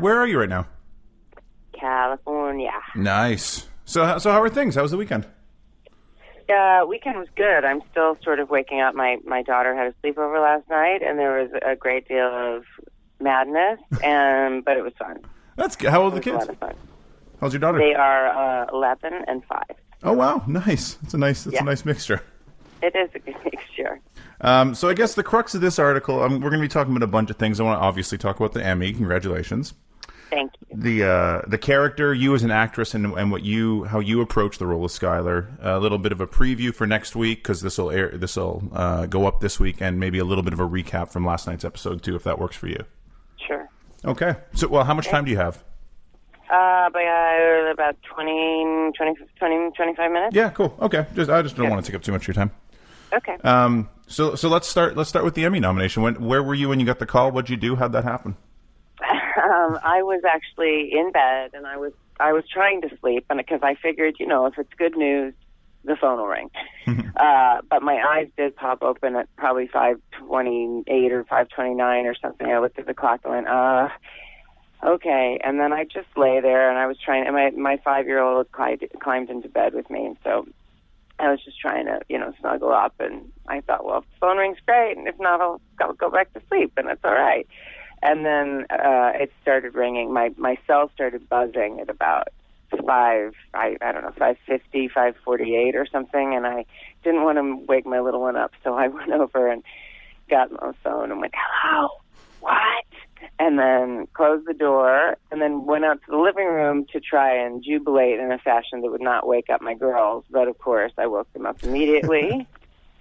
Where are you right now? California. Nice. So how are things? How was the weekend? Weekend was good. I'm still sort of waking up. My daughter had a sleepover last night, and there was a great deal of madness, but it was fun. That's good. How old are the kids? It was a lot of fun. How's your daughter? They are 11 and 5. Oh wow, nice. It's a nice mixture. It is a good mixture. So I guess the crux of this article, we're going to be talking about a bunch of things. I want to obviously talk about the Emmy. Congratulations. Thank you. The character, you as an actress, and how you approach the role of Skylar. A little bit of a preview for next week because this will go up this week, and maybe a little bit of a recap from last night's episode too, if that works for you. Sure. Okay. So, well, how much time do you have? About 20, 25 minutes. Yeah, cool. Okay. I just don't want to take up too much of your time. Okay. So let's start with the Emmy nomination. Where were you when you got the call? What'd you do? How'd that happen? I was actually in bed, and I was trying to sleep, and because I figured, if it's good news, the phone will ring. But my eyes did pop open at probably 5:28 or 5:29 or something. I looked at the clock and went, okay. And then I just lay there, and I was trying. And my 5-year-old climbed into bed with me, and so I was just trying to, snuggle up. And I thought, well, if the phone rings, great, and if not, I'll go back to sleep, and it's all right. And then it started ringing. My cell started buzzing at about 5:50, 5:48 or something, and I didn't want to wake my little one up, so I went over and got my phone and went, hello, what? And then closed the door, and then went out to the living room to try and jubilate in a fashion that would not wake up my girls. But, of course, I woke them up immediately.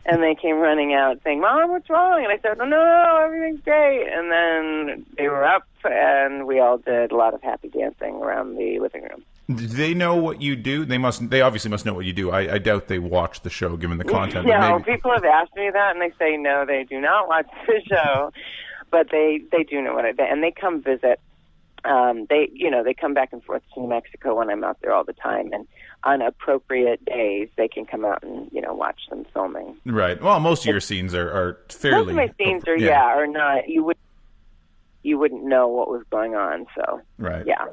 And they came running out saying, Mom, what's wrong? And I said, oh, no, everything's great. And then they were up, and we all did a lot of happy dancing around the living room. Do they know what you do? They obviously must know what you do. I doubt they watch the show, given the content. No, people have asked me that, and they say, no, they do not watch the show. But they do know what I do. And they come visit. They come back and forth to New Mexico when I'm out there all the time. And on appropriate days, they can come out and, watch them filming. Right. Well, most of your scenes are fairly... Most of my scenes are not... You wouldn't know what was going on, so... Right. Yeah.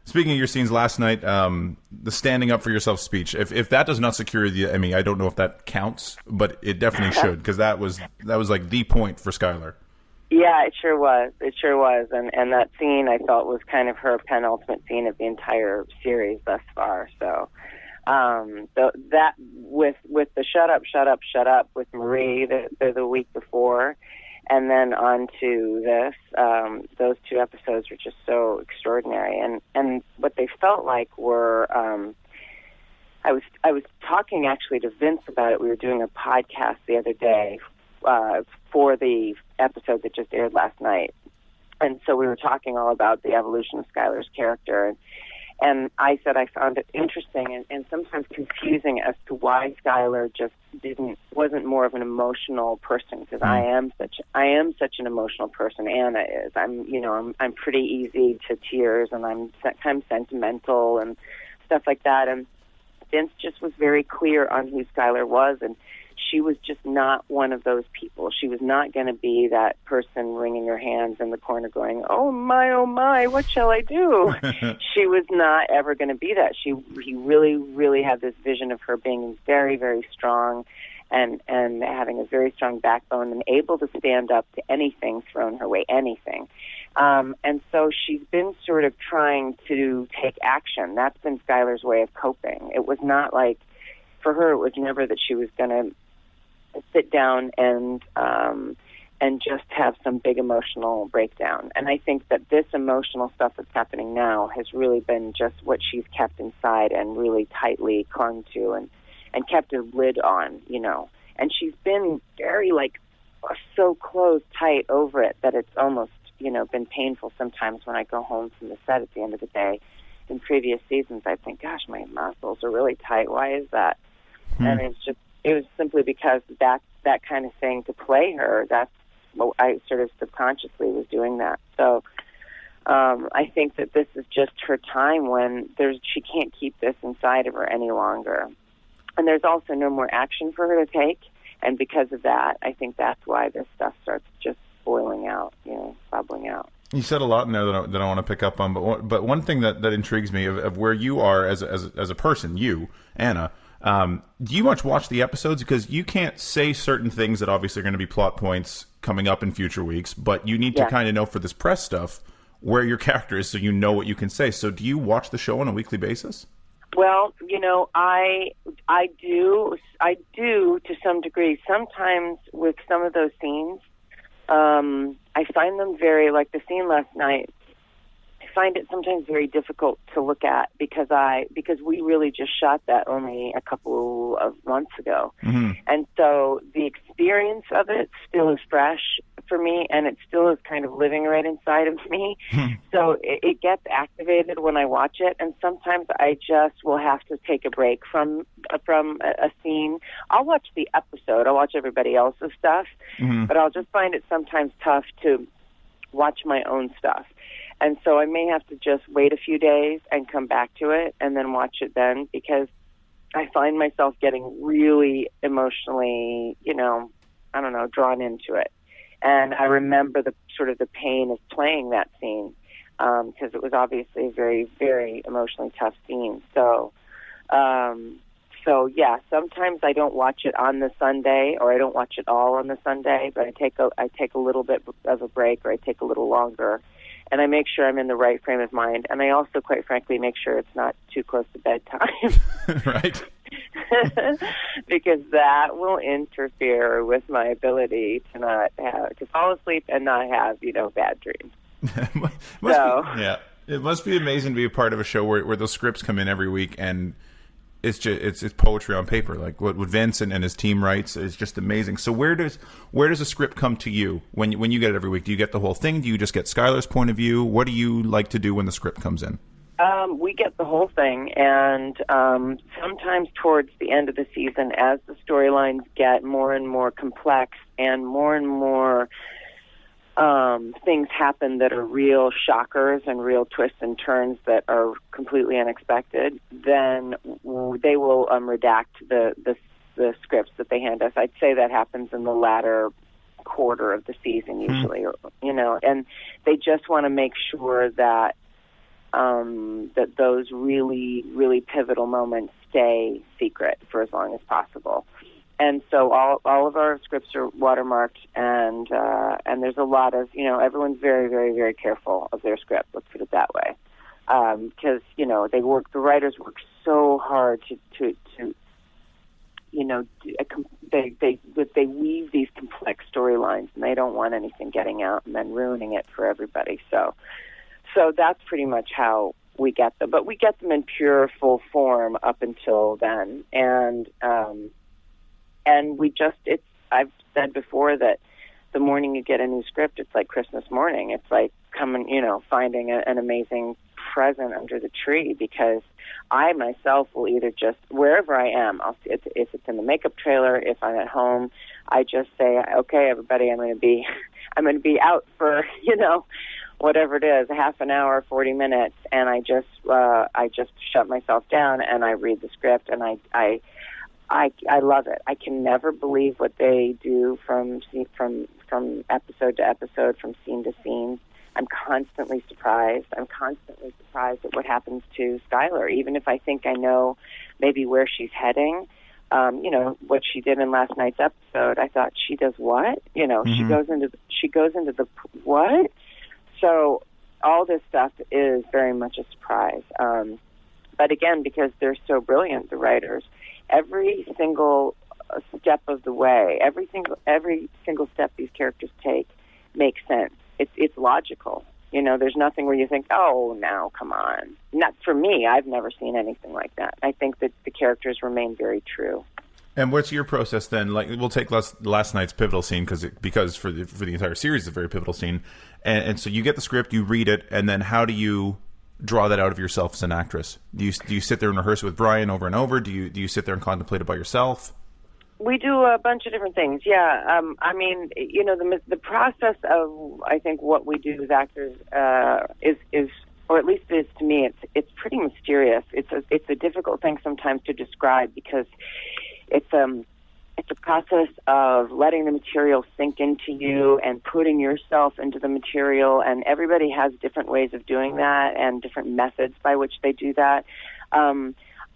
Speaking of your scenes last night, the standing up for yourself speech, if that does not secure the Emmy, I don't know if that counts, but it definitely should, because that was like the point for Skylar. Yeah, it sure was. And that scene, I felt, was kind of her penultimate scene of the entire series thus far. So that with the shut up with Marie the week before, and then on to this, those two episodes were just so extraordinary. And what they felt like were, I was talking actually to Vince about it. We were doing a podcast the other day for the episode that just aired last night. And so we were talking all about the evolution of Skylar's character. And I said I found it interesting and sometimes confusing as to why Skylar just wasn't more of an emotional person, because I am such an emotional person. Anna is. I'm pretty easy to tears, and I'm sometimes sentimental and stuff like that. And Vince just was very clear on who Skylar was, and she was just not one of those people. She was not going to be that person wringing her hands in the corner going, oh my, what shall I do? She was not ever going to be that. He really, really had this vision of her being very, very strong and having a very strong backbone and able to stand up to anything thrown her way, anything. And so she's been sort of trying to take action. That's been Skylar's way of coping. It was not like, for her, it was never that she was going to sit down and just have some big emotional breakdown. And I think that this emotional stuff that's happening now has really been just what she's kept inside and really tightly clung to and kept a lid on, And she's been very, so closed tight over it that it's almost, been painful sometimes when I go home from the set at the end of the day. In previous seasons, I think, gosh, my muscles are really tight. Why is that? And it was simply because that kind of thing to play her, that's what I sort of subconsciously was doing that. So I think that this is just her time when she can't keep this inside of her any longer. And there's also no more action for her to take. And because of that, I think that's why this stuff starts just boiling out, bubbling out. You said a lot in there that I want to pick up on, but one thing that intrigues me of where you are as a person, you, Anna, do you much watch the episodes? Because you can't say certain things that obviously are going to be plot points coming up in future weeks, but you need to kind of know for this press stuff where your character is so you know what you can say. So do you watch the show on a weekly basis? Well, I do to some degree. Sometimes with some of those scenes, I find them very, like the scene last night, I find it sometimes very difficult to look at because we really just shot that only a couple of months ago. Mm-hmm. And so the experience of it still is fresh for me, and it still is kind of living right inside of me. So it gets activated when I watch it, and sometimes I just will have to take a break from a scene. I'll watch the episode. I'll watch everybody else's stuff, but I'll just find it sometimes tough to watch my own stuff. And so I may have to just wait a few days and come back to it and then watch it then, because I find myself getting really emotionally, drawn into it. And I remember the pain of playing that scene, because it was obviously a very, very emotionally tough scene. So yeah, sometimes I don't watch it on the Sunday, or I don't watch it all on the Sunday, but I take a little bit of a break, or I take a little longer, and I make sure I'm in the right frame of mind. And I also, quite frankly, make sure it's not too close to bedtime. Right. Because that will interfere with my ability to fall asleep and not have, bad dreams. It must be amazing to be a part of a show where those scripts come in every week, and it's poetry on paper. Like what Vince and his team writes is just amazing. So where does a script come to you when you get it every week? Do you get the whole thing? Do you just get Skylar's point of view? What do you like to do when the script comes in? We get the whole thing, and sometimes towards the end of the season, as the storylines get more and more complex and more things happen that are real shockers and real twists and turns that are completely unexpected, then they will redact the scripts that they hand us. I'd say that happens in the latter quarter of the season usually, and they just want to make sure that that those really, really pivotal moments stay secret for as long as possible. And so all of our scripts are watermarked, and there's a lot of, everyone's very, very, very careful of their script, let's put it that way. Because, the writers work so hard to they weave these complex storylines, and they don't want anything getting out and then ruining it for everybody. So that's pretty much how we get them. But we get them in pure, full form up until then. And I've said before that the morning you get a new script, it's like Christmas morning. It's like finding an amazing present under the tree, because I myself will either just, wherever I am, if it's in the makeup trailer, if I'm at home, I just say, okay, everybody, I'm going to be out for, whatever it is, a half an hour, 40 minutes, and I just shut myself down and I read the script, and I love it. I can never believe what they do from episode to episode, from scene to scene. I'm constantly surprised. I'm constantly surprised at what happens to Skylar, even if I think I know maybe where she's heading. What she did in last night's episode, I thought, she does what? She goes into the what? So all this stuff is very much a surprise. But again, because they're so brilliant, the writers, every single step of the way, every single step these characters take makes sense. It's logical. There's nothing where you think, oh, now, come on. Not for me. I've never seen anything like that. I think that the characters remain very true. And what's your process then? Like, we'll take last night's pivotal scene because for the entire series, it's a very pivotal scene. And so you get the script, you read it, and then how do you draw that out of yourself as an actress? Do you sit there and rehearse with Brian over and over? Do you sit there and contemplate it by yourself? We do a bunch of different things. Yeah. The process of, I think, what we do as actors is, or at least it is to me, it's pretty mysterious. It's a difficult thing sometimes to describe, because it's it's a process of letting the material sink into you and putting yourself into the material, and everybody has different ways of doing that and different methods by which they do that.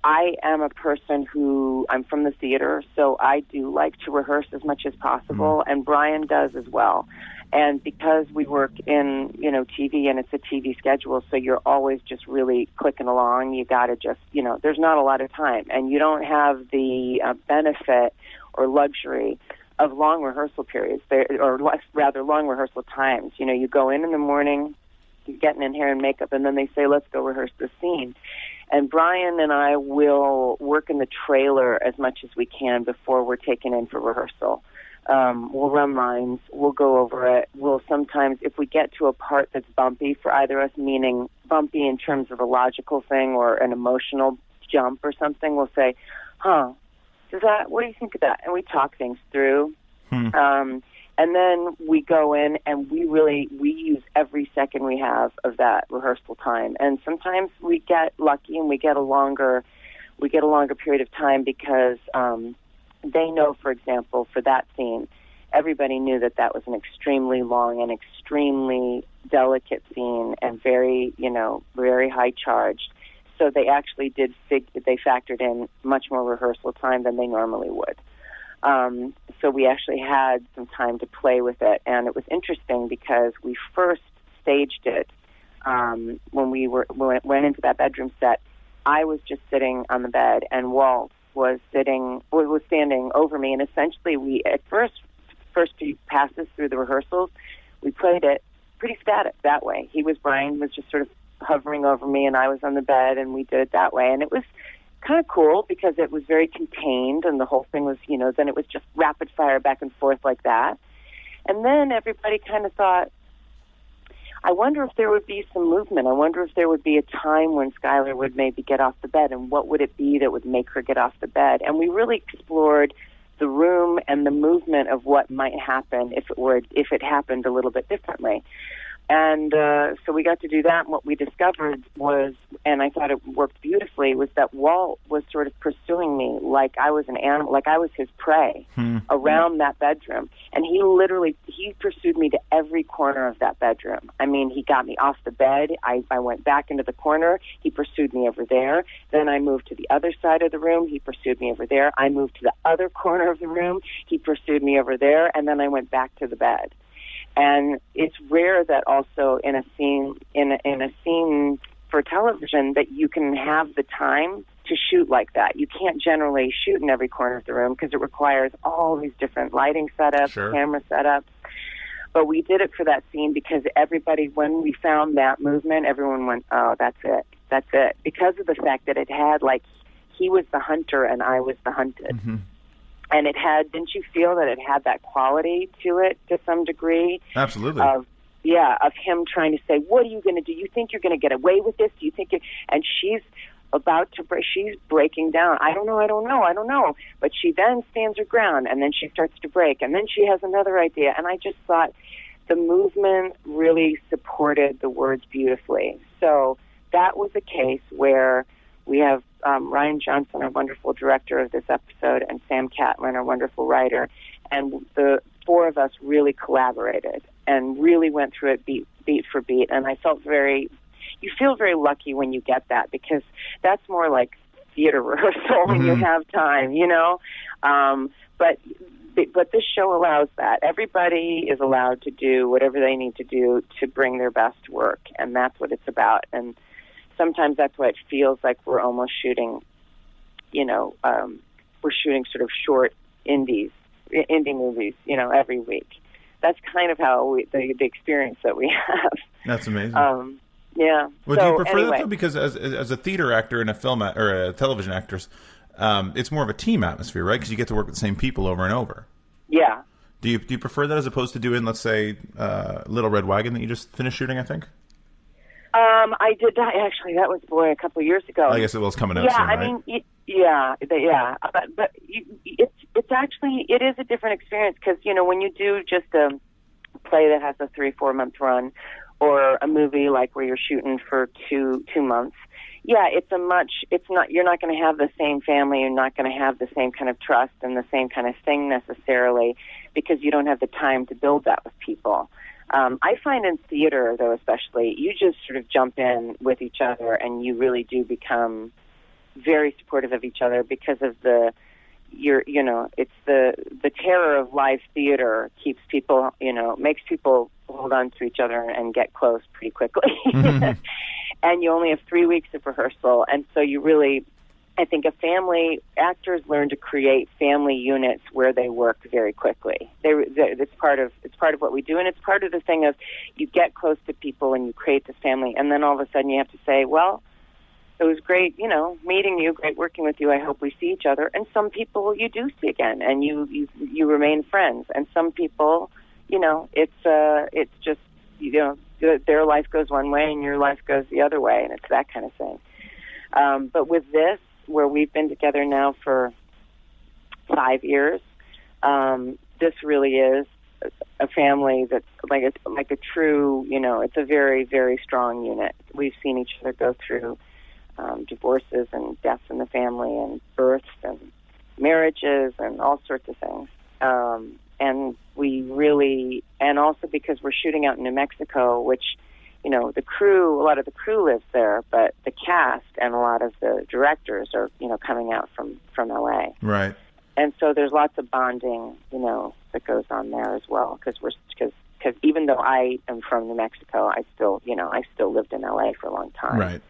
I am a person who, I'm from the theater, so I do like to rehearse as much as possible, and Brian does as well. And because we work in, TV, and it's a TV schedule, so you're always just really clicking along, you got to just, there's not a lot of time, and you don't have the benefit or luxury of long rehearsal periods, or rather long rehearsal times. You go in the morning, you're getting in hair and makeup, and then they say, let's go rehearse the scene. And Brian and I will work in the trailer as much as we can before we're taken in for rehearsal. We'll run lines, we'll go over it. We'll sometimes, if we get to a part that's bumpy for either us, meaning bumpy in terms of a logical thing or an emotional jump or something, we'll say, what do you think of that? And we talk things through. And then we go in and we use every second we have of that rehearsal time. And sometimes we get lucky and we get a longer period of time because they know, for example, for that scene, everybody knew that was an extremely long and extremely delicate scene and very, very high charged. So they actually they factored in much more rehearsal time than they normally would. So we actually had some time to play with it, and it was interesting because we first staged it when we went into that bedroom set. I was just sitting on the bed, and Walt was standing over me, and essentially we at first few passes through the rehearsals, we played it pretty static that way. Brian was just sort of hovering over me, and I was on the bed, and we did it that way, and it was kind of cool because it was very contained, and the whole thing was, then it was just rapid fire back and forth like that. And then everybody kind of thought, I wonder if there would be some movement. I wonder if there would be a time when Skylar would maybe get off the bed, and what would it be that would make her get off the bed? And we really explored the room and the movement of what might happen if it happened a little bit differently. And so we got to do that, and what we discovered was, and I thought it worked beautifully, was that Walt was sort of pursuing me like I was an animal, like I was his prey around that bedroom. And he pursued me to every corner of that bedroom. I mean, he got me off the bed. I went back into the corner. He pursued me over there. Then I moved to the other side of the room. He pursued me over there. I moved to the other corner of the room. He pursued me over there. And then I went back to the bed. And it's rare that also in a scene for television that you can have the time to shoot like that. You can't generally shoot in every corner of the room because it requires all these different lighting setups, camera setups. But we did it for that scene because everybody, when we found that movement, everyone went, oh, that's it. Because of the fact that it had, he was the hunter and I was the hunted. Mm-hmm. And didn't you feel that it had that quality to it to some degree? Absolutely. Of him trying to say, what are you going to do? You think you're going to get away with this? Do you think and she's about to break, she's breaking down. I don't know. But she then stands her ground, and then she starts to break, and then she has another idea. And I just thought the movement really supported the words beautifully. So that was a case where we have Ryan Johnson, our wonderful director of this episode, and Sam Catlin, our wonderful writer, and the four of us really collaborated and really went through it beat for beat. And I felt you feel very lucky when you get that, because that's more like theater rehearsal when you have time, But this show allows that. Everybody is allowed to do whatever they need to do to bring their best work, and that's what it's about. And sometimes that's why it feels like we're almost shooting, we're shooting sort of short indie movies, every week. That's kind of how the experience that we have. That's amazing. Yeah. Well, do you prefer that though? Because as a theater actor and a film or a television actress, it's more of a team atmosphere, right? Because you get to work with the same people over and over. Yeah. Do you prefer that as opposed to doing, let's say, Little Red Wagon that you just finished shooting, I think? I did that actually. That was a couple of years ago. I guess it was coming out soon, right? But it's actually it is a different experience because when you do just a play that has a 3-4 month run, or a movie like where you're shooting for two months, yeah, you're not going to have the same family, you're not going to have the same kind of trust and the same kind of thing necessarily, because you don't have the time to build that with people. I find in theater, though, especially, you just sort of jump in with each other and you really do become very supportive of each other because of it's the terror of live theater keeps people, makes people hold on to each other and get close pretty quickly. Mm-hmm. And you only have 3 weeks of rehearsal. And so I think actors learn to create family units where they work very quickly. It's part of what we do. And it's part of the thing of you get close to people and you create this family. And then all of a sudden you have to say, well, it was great, meeting you, great working with you. I hope we see each other. And some people you do see again, and you remain friends. And some people, it's just, their life goes one way and your life goes the other way, and it's that kind of thing. But with this, where we've been together now for 5 years, this really is a family that's like a true, it's a very, very strong unit. We've seen each other go through divorces and deaths in the family and births and marriages and all sorts of things. And we really, and also because we're shooting out in New Mexico, which, a lot of the crew lives there, but the cast and a lot of the directors are, coming out from LA. Right. And so there's lots of bonding, that goes on there as well, because even though I am from New Mexico, I still lived in LA for a long time. Right.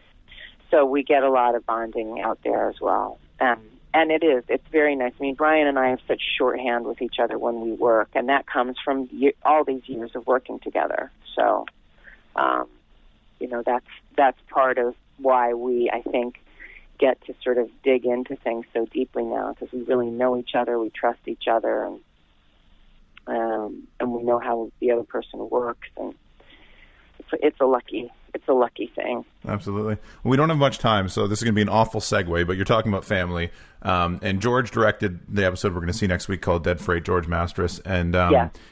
So we get a lot of bonding out there as well. And it's very nice. I mean, Brian and I have such shorthand with each other when we work, and that comes from all these years of working together. So, that's part of why we, I think, get to sort of dig into things so deeply now, because we really know each other, we trust each other, and we know how the other person works, and it's a lucky thing. Absolutely. Well, we don't have much time, so this is going to be an awful segue, but you're talking about family. And George directed the episode we're going to see next week called Dead Freight, George Mastras. And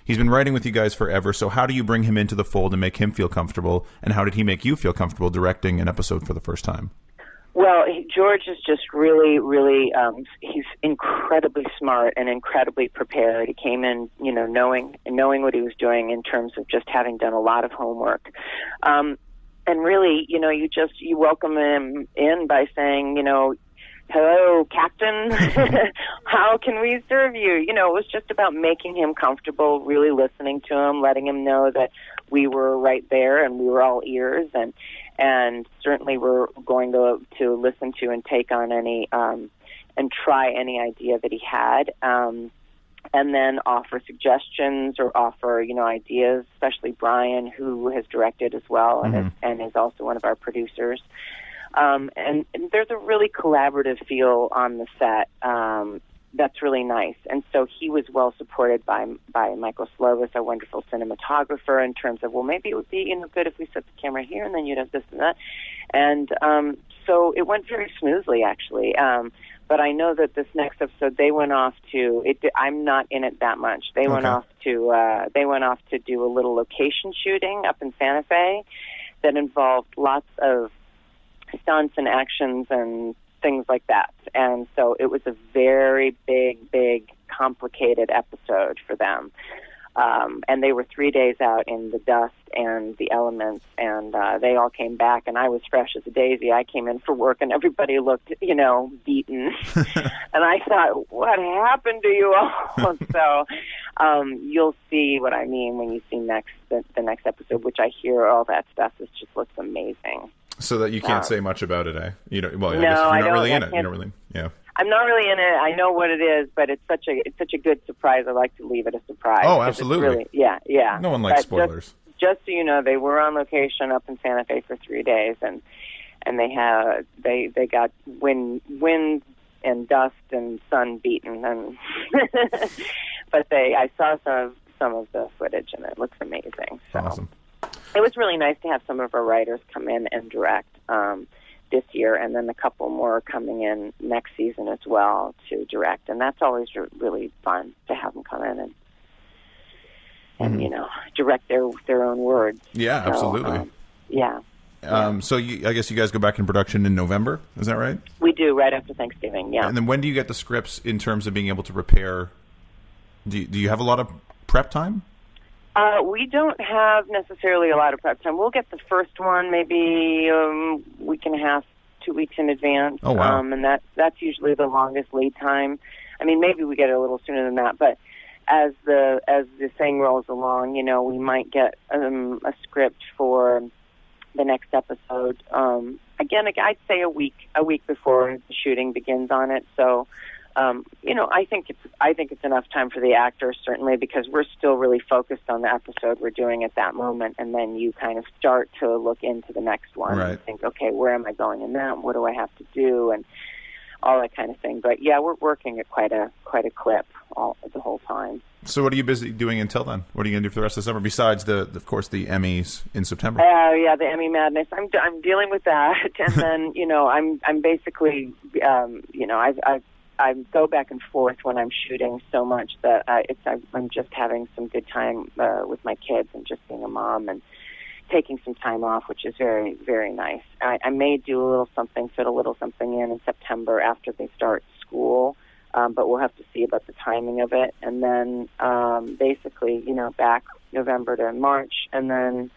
he's been writing with you guys forever, so how do you bring him into the fold and make him feel comfortable? And how did he make you feel comfortable directing an episode for the first time? Well, George is just really, really, he's incredibly smart and incredibly prepared. He came in, knowing what he was doing in terms of just having done a lot of homework. And really, you welcome him in by saying, hello, Captain, how can we serve you? It was just about making him comfortable, really listening to him, letting him know that we were right there and we were all ears, and certainly we're going to listen to and take on any and try any idea that he had, and then offer suggestions or offer ideas, especially Brian, who has directed as well and is also one of our producers. And there's a really collaborative feel on the set that's really nice. And so he was well supported by Michael Slovis, our wonderful cinematographer, in terms of, well, maybe it would be good if we set the camera here and then you'd have this and that. And so it went very smoothly, actually. But I know that this next episode they went off to. I'm not in it that much. They went off to do a little location shooting up in Santa Fe that involved lots of stunts and actions and things like that. And so it was a very big, complicated episode for them. And they were 3 days out in the dust and the elements, and they all came back, and I was fresh as a daisy. I came in for work, and everybody looked, beaten. And I thought, what happened to you all? So you'll see what I mean when you see the next episode, which I hear all that stuff. It just looks amazing. So that you can't say much about it, eh? I guess if you're not really in it. You don't really, yeah. I'm not really in it. I know what it is, but it's such a good surprise. I like to leave it a surprise. Oh, absolutely. Really, yeah. No one likes spoilers. Just so you know, they were on location up in Santa Fe for 3 days, and they got wind and dust and sun beaten, and but I saw some of the footage, and it looks amazing. So. Awesome. It was really nice to have some of our writers come in and direct this year, and then a couple more coming in next season as well to direct, and that's always really fun to have them come in and direct their own words. Yeah, So, absolutely. Yeah. So I guess you guys go back in production in November. Is that right? We do, right after Thanksgiving. Yeah. And then when do you get the scripts in terms of being able to prepare? Do you have a lot of prep time? We don't have necessarily a lot of prep time. We'll get the first one maybe a week and a half, 2 weeks in advance. Oh, wow. And that's usually the longest lead time. I mean, maybe we get it a little sooner than that, but as the thing rolls along, we might get a script for the next episode. Again, I'd say a week before the shooting begins on it. So, I think it's enough time for the actors, certainly, because we're still really focused on the episode we're doing at that moment, and then you kind of start to look into the next one right. and think, okay, where am I going in that? What do I have to do? And all that kind of thing. But yeah, we're working at quite a clip the whole time. So what are you busy doing until then? What are you going to do for the rest of the summer besides of course, the Emmys in September? Yeah, the Emmy madness. I'm dealing with that, and then I'm basically I go back and forth when I'm shooting so much that I'm just having some good time with my kids and just being a mom and taking some time off, which is very, very nice. I may do a little something, fit a little something in September after they start school, but we'll have to see about the timing of it. And then basically, back November to March, and then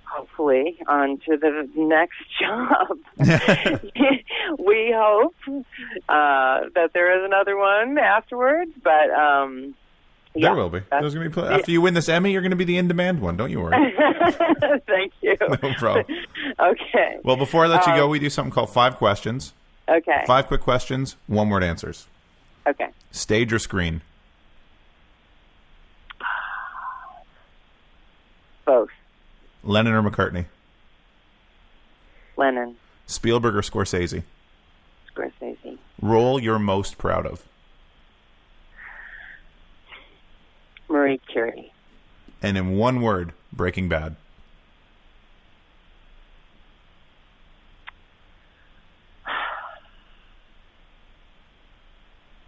hopefully on to the next job. We hope that there is another one afterwards, but there will be. There's going to be after you win this Emmy, you're going to be the in-demand one. Don't you worry. Thank you. No problem. Okay. Well, before I let you go, we do something called 5 questions. Okay. 5 quick questions, 1-word answers. Okay. Stage or screen? Both. Lennon or McCartney? Lennon. Spielberg or Scorsese? Scorsese. Role you're most proud of? Marie Curie. And in 1 word, Breaking Bad.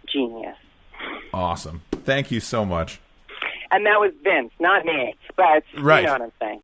Genius. Awesome. Thank you so much. And that was Vince, not me. But right. You know what I'm saying.